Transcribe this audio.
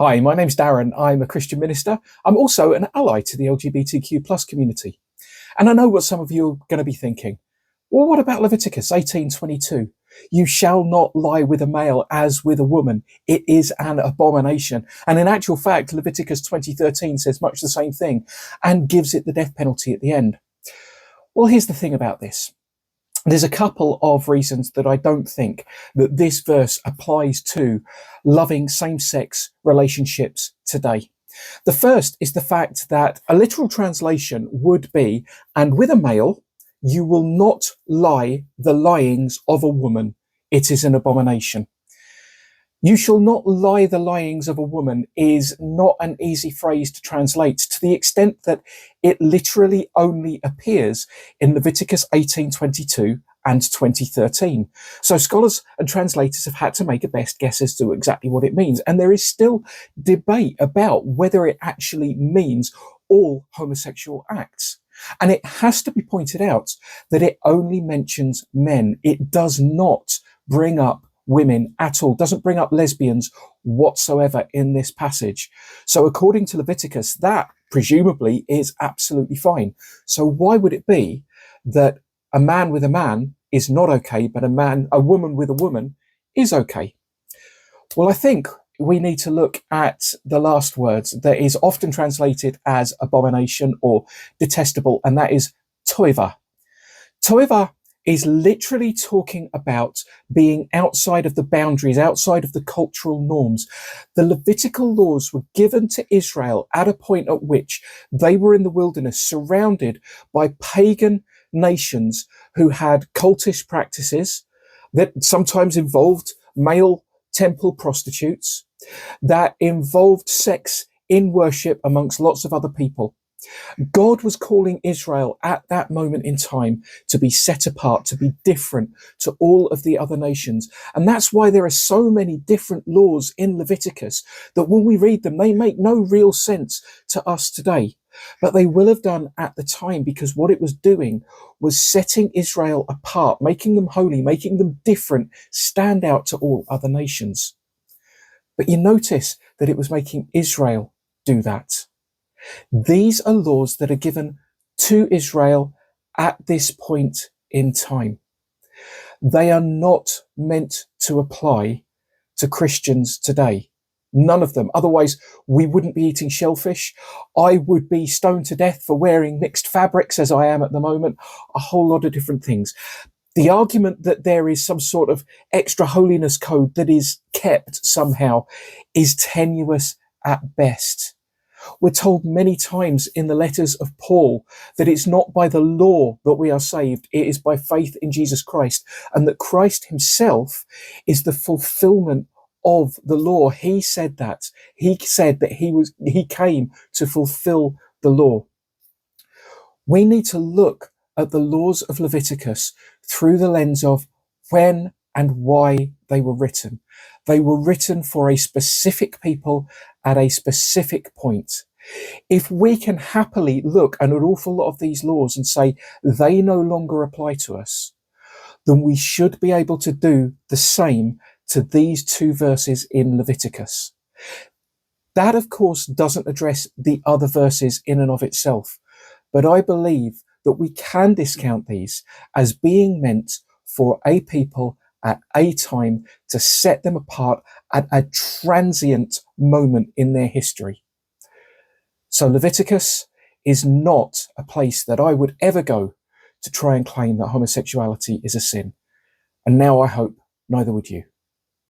Hi, my name's Darren. I'm a Christian minister. I'm also an ally to the LGBTQ plus community. And I know what some of you are going to be thinking. Well, what about Leviticus 18:22? You shall not lie with a male as with a woman. It is an abomination. And in actual fact, Leviticus 20:13 says much the same thing and gives it the death penalty at the end. Well, here's the thing about this. There's a couple of reasons that I don't think that this verse applies to loving same-sex relationships today. The first is the fact that a literal translation would be, and with a male, you will not lie the lyings of a woman. It is an abomination. You shall not lie the lyings of a woman is not an easy phrase to translate to the extent that it literally only appears in Leviticus 18:22 and 20:13. So scholars and translators have had to make a best guess as to exactly what it means. And there is still debate about whether it actually means all homosexual acts. And it has to be pointed out that it only mentions men. It does not bring up women at all, doesn't bring up lesbians whatsoever in this passage. So according to Leviticus, that presumably is absolutely fine. So why would it be that a man with a man is not okay, but a woman with a woman is okay? Well, I think we need to look at the last words that is often translated as abomination or detestable, and that is toiva. Toiva is literally talking about being outside of the boundaries, outside of the cultural norms. The Levitical laws were given to Israel at a point at which they were in the wilderness, surrounded by pagan nations who had cultish practices that sometimes involved male temple prostitutes, that involved sex in worship amongst lots of other people. God was calling Israel at that moment in time to be set apart, to be different to all of the other nations. And that's why there are so many different laws in Leviticus that when we read them, they make no real sense to us today. But they will have done at the time, because what it was doing was setting Israel apart, making them holy, making them different, stand out to all other nations. But you notice that it was making Israel do that. These are laws that are given to Israel at this point in time. They are not meant to apply to Christians today. None of them. Otherwise, we wouldn't be eating shellfish. I would be stoned to death for wearing mixed fabrics as I am at the moment. A whole lot of different things. The argument that there is some sort of extra holiness code that is kept somehow is tenuous at best. We're told many times in the letters of Paul that it's not by the law that we are saved, it is by faith in Jesus Christ, and that Christ himself is the fulfillment of the law. He said that. He said that he came to fulfill the law. We need to look at the laws of Leviticus through the lens of when and why they were written. They were written for a specific people at a specific point. If we can happily look at an awful lot of these laws and say they no longer apply to us, then we should be able to do the same to these two verses in Leviticus. That, of course, doesn't address the other verses in and of itself, but I believe that we can discount these as being meant for a people at a time to set them apart at a transient moment in their history. So Leviticus is not a place that I would ever go to try and claim that homosexuality is a sin. And now I hope neither would you.